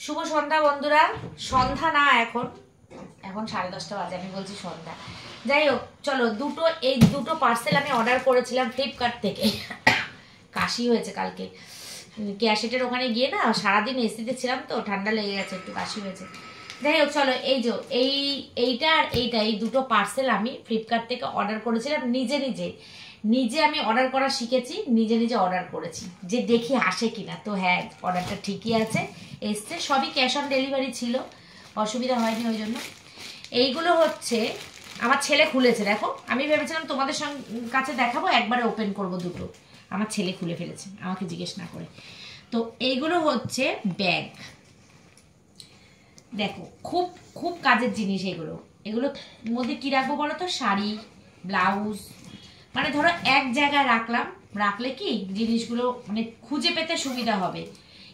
শুভ সন্ধ্যা বন্ধুরা। সন্ধ্যা না, এখন 10:30 বাজে, আমি বলছি সন্ধ্যা। যাই হোক, চলো এই দুটো পার্সেল আমি অর্ডার করেছিলাম ফ্লিপকার্ট থেকে। কাশি হয়েছে কালকে ক্যাশেটের ওখানে গিয়ে, না সারাদিন এসিতে ছিলাম তো ঠান্ডা লেগে গেছে, একটু কাশি হয়েছে। যাই হোক চলো, এইটা আর এই দুটো পার্সেল আমি ফ্লিপকার্ট থেকে অর্ডার করেছিলাম। নিজে আমি অর্ডার করা শিখেছি, নিজে অর্ডার করেছি যে দেখি আসে কিনা। তো হ্যাঁ, অর্ডারটা ঠিকই আছে, এসছে। সবই ক্যাশ অন ডেলিভারি ছিল, অসুবিধা হয়নি ওই জন্য। এইগুলো হচ্ছে আমার ছেলে খুলেছে, দেখো। আমি ভেবেছিলাম তোমাদের কাছে দেখাবো, একবারে ওপেন করব দুটো। আমার ছেলে খুলে ফেলেছে আমাকে জিজ্ঞেস না করে। তো এইগুলো হচ্ছে ব্যাগ, দেখো খুব খুব কাজের জিনিস। এগুলোর মধ্যে কি রাখবো বলো তো? শাড়ি, ব্লাউজ, মানে ধরো এক জায়গায় রাখলে কি জিনিসগুলো মানে খুঁজে পেতে সুবিধা হবে।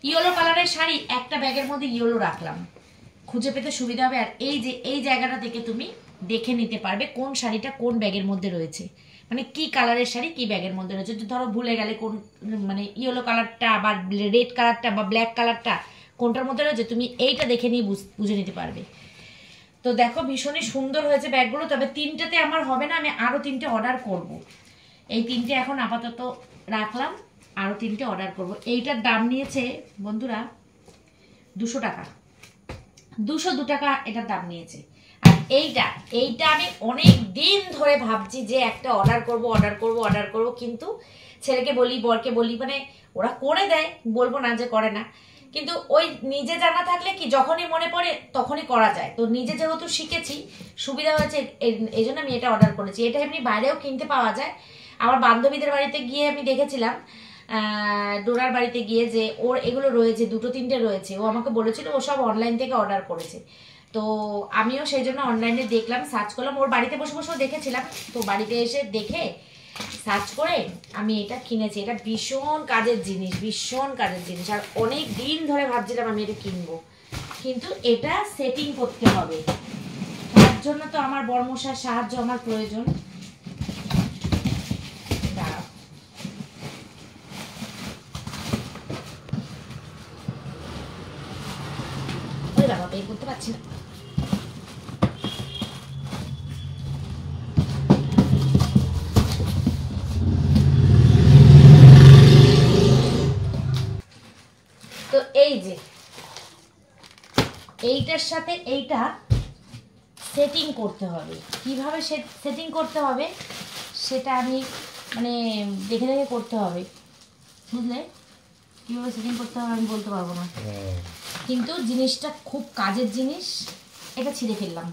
ইয়েলো কালারের শাড়ি একটা ব্যাগের মধ্যে ইয়েলো রাখলাম, খুঁজে পেতে সুবিধা হবে। আর এই জায়গাটা থেকে তুমি দেখে নিতে পারবে কোন শাড়িটা কোন ব্যাগের মধ্যে রয়েছে, মানে কি কালারের শাড়ি কি ব্যাগের মধ্যে রয়েছে। ধরো ভুলে গেলে কোন, মানে ইয়েলো কালারটা বা রেড কালারটা বা ব্ল্যাক কালারটা কোনটার মধ্যে রয়েছে, তুমি এইটা দেখে নিয়ে বুঝে নিতে পারবে। তো দেখো ভীষণই সুন্দর হয়েছে ব্যাগগুলো। তবে তিনটেতে আমার হবে না, আমি আরো তিনটে অর্ডার করব। এই তিনটে এখন আপাতত রাখলাম, আরো তিনটে অর্ডার করব। এইটার দাম নিয়েছে বন্ধুরা 200 টাকা, 202 টাকা এটার দাম নিয়েছে। আর এইটা আমি অনেক দিন ধরে ভাবছি যে একটা অর্ডার করব, কিন্তু ছেলেকে বলি, বরকে বলি, মানে ওরা করে দেয়, বলবো না যে করে না, কিন্তু ওই নিজে জানা থাকলে কি যখনই মনে পড়ে তখনই করা যায়। তো নিজে যেহেতু শিখেছি, সুবিধা হয়েছে, এই জন্য আমি এটা অর্ডার করেছি। এটা এমনি বাইরেও কিনতে পাওয়া যায়। আমার বান্ধবীদের বাড়িতে গিয়ে আমি দেখেছিলাম, ডোনার বাড়িতে গিয়ে, যে ওর এগুলো রয়েছে, দুটো তিনটে রয়েছে। ও আমাকে বলেছিল ও সব অনলাইন থেকে অর্ডার করেছে। তো আমিও সেই জন্য অনলাইনে দেখলাম, সার্চ করলাম, ওর বাড়িতে বসে বসেও দেখেছিলাম। তো বাড়িতে এসে দেখে সার্চ করে আমি এটা কিনেছি। এটা ভীষণ কাজের জিনিস, আর অনেক দিন ধরে ভাবছিলাম আমি এটা কিনবো, কিন্তু এটা সেটিং করতে হবে। তার জন্য তো আমার বর্মশার সাহায্য আমার প্রয়োজন। দাঁড়াও, ওই বাবা, বের করতে পারছি না। তো এই যে এইটার সাথে এইটা সেটিং করতে হবে। কিভাবে সেটিং করতে হবে সেটা আমি মানে দেখে করতে হবে, বুঝলে? কিভাবে সেটিং করতে হবে আমি বলতে পারবো না, কিন্তু জিনিসটা খুব কাজের জিনিস। এটা ছিঁড়ে ফেললাম,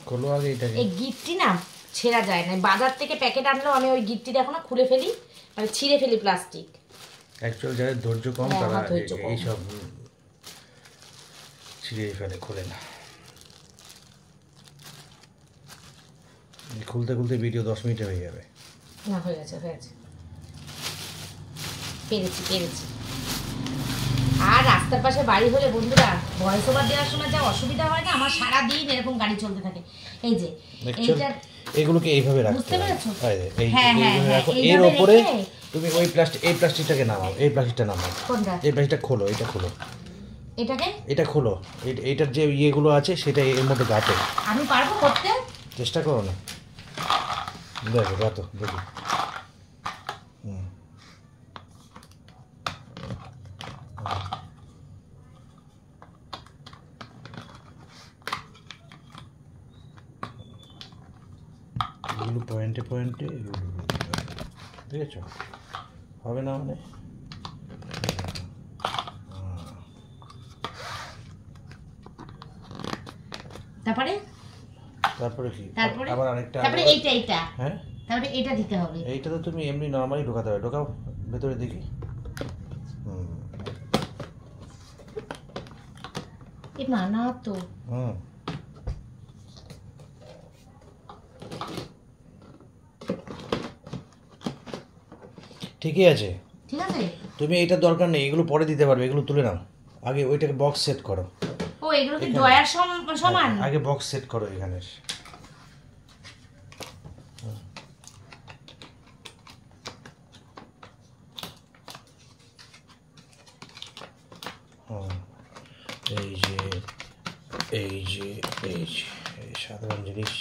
এই গিটটি না ছেঁড়া যায় না। বাজার থেকে প্যাকেট আনলেও আমি ওই গিটটি দেখো না খুলে ফেলি, মানে ছিঁড়ে ফেলি প্লাস্টিক। অ্যাকচুয়ালি যাদের ধৈর্য কম তারা এইসব ছিঁড়ে ফেলে, খোলে না। খুলতে খুলতে ভিডিও 10 মিনিটে হয়ে যাবে। না, হয়ে গেছে পেরেছি। আর রাস্তার পাশে বাড়ি হলে বন্ধুরা, ভয়েস ওভার দেওয়ার সময় যা অসুবিধা হয় না, আমার সারাদিন এরকম গাড়ি চলতে থাকে। এই যে এগুলোকে এইভাবে রাখতে, বুঝতে পেরেছো? হ্যাঁ, এর উপরে তুমি ওই এই প্লাস্টিকটাকে নামাও, এই প্লাস্টিকটা নামাও। কোনটা? এই প্লাস্টিকটা খোলো, এটা খোলো, এটা খোলো। এইটার যে ইয়েগুলো আছে সেটা এর মধ্যে গাঁথো। আমি পারবো করতে, চেষ্টা করো না। দেখো গাঁথো, দেখি। এগুলো পয়েন্টে এগুলো ঠিক আছে, হবে না মানে? তারপরে কি? আবার আরেকটা, তারপরে এইটা হ্যাঁ, তারপরে এটা দিতে হবে। এইটা তো তুমি এমনি নরমালি ঢোকাতে হবে। ঢোকাও ভেতরে দেখি। এই মানা তো ঠিকই আছে, ঠিক আছে। তুমি এইটার দরকার নেই, এগুলো পরে দিতে পারবে। এগুলো তুলে নাও, আগে ওইটাকে বক্স সেট করো। ও, এগুলো কি ড্রয়ার সমান? আগে বক্স সেট করো এখানে। এই যে এই যে এই যে এই সাধারণ জিনিস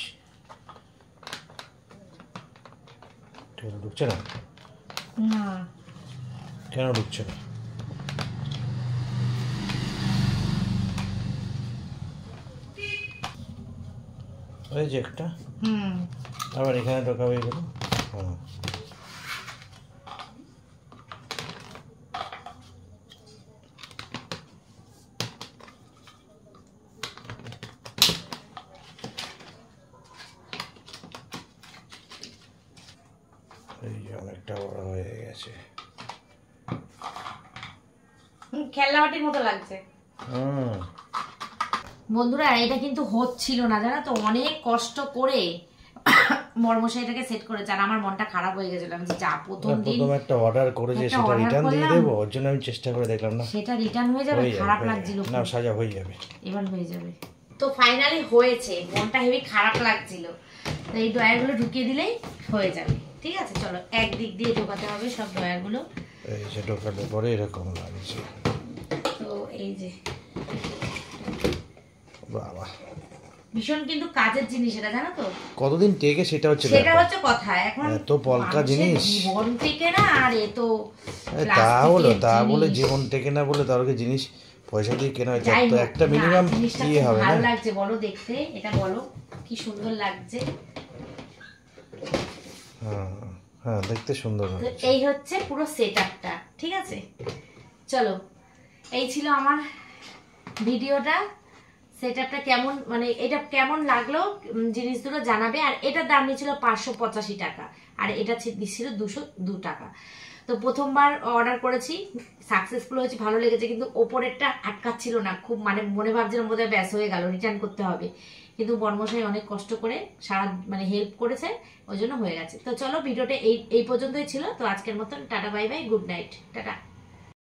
ঢুকছে না, কেন ঢুকছে না? ওই যে একটা আবার এখানে ঢোকাবে এগুলো। হ্যাঁ এই যে অনেকটা বড় হয়ে গেছে। খেলনাবাটির মতো লাগছে। বন্ধুরা এটা কিন্তু হচ্ছিল না, জানো তো, অনেক কষ্ট করে মর্মশাইটাকে সেট করেছে আর আমার মনটা খারাপ হয়ে গেছিল। আমি যা প্রথম একটা অর্ডার করেছে সেটা রিটার্ন দিয়ে দেবো, ওর জন্য আমি চেষ্টা করে দেখলাম না সেটা রিটার্ন হয়ে যাবে, খারাপ লাগছিল না, সাজা হয়ে যাবে, এবার হয়ে যাবে। তো ফাইনালি হয়েছে, মনটা হেভি খারাপ লাগছিল। তো এই ড্রয়ারগুলো ঢুকিয়ে দিলেই হয়ে যাবে। ঠিক আছে, চলো একদিক দিয়ে ঢোকাতে হবে সব ড্রয়ারগুলো। এই যে ঢোকালে পরে এরকম লাগছে। তো এই যে বাবা ভীষণ কিন্তু কাজের জিনিস এটা, জানো তো, কতদিন টেকে সেটা হচ্ছে কথা। এখন এত পলকা জিনিস জীবন টেকে না, আর এ তো তা বলে জীবন টেকে না বলে তার জিনিস পয়সা দিয়ে কেনা হয়, তো একটা মিনিমাম কি হবে না? ভালো লাগছে বলো দেখতে, এটা বলো কি সুন্দর লাগছে। হ্যাঁ দেখতে সুন্দর। এই হচ্ছে পুরো সেটআপটা। ঠিক আছে, চলো এই ছিল আমার ভিডিওটা। সেটআপটা কেমন, মানে এটা কেমন লাগলো জিনিসগুলো জানাবে। আর এটার দাম নিয়েছিল 585 টাকা, আর এটা দিচ্ছিল 202 টাকা। তো প্রথমবার অর্ডার করেছি, সাকসেসফুল হয়েছে, ভালো লেগেছে, কিন্তু ওপরেরটা আটকাচ্ছিল না খুব, মানে মনে ভাবছিলাম বোধহয় ব্যাস হয়ে গেল, রিটার্ন করতে হবে, কিন্তু বর্মশাই অনেক কষ্ট করে মানে হেল্প করেছে, ওই জন্য হয়ে গেছে। তো চলো ভিডিওটা এই পর্যন্তই ছিল। তো আজকের মতন tata bye bye, good night, tata.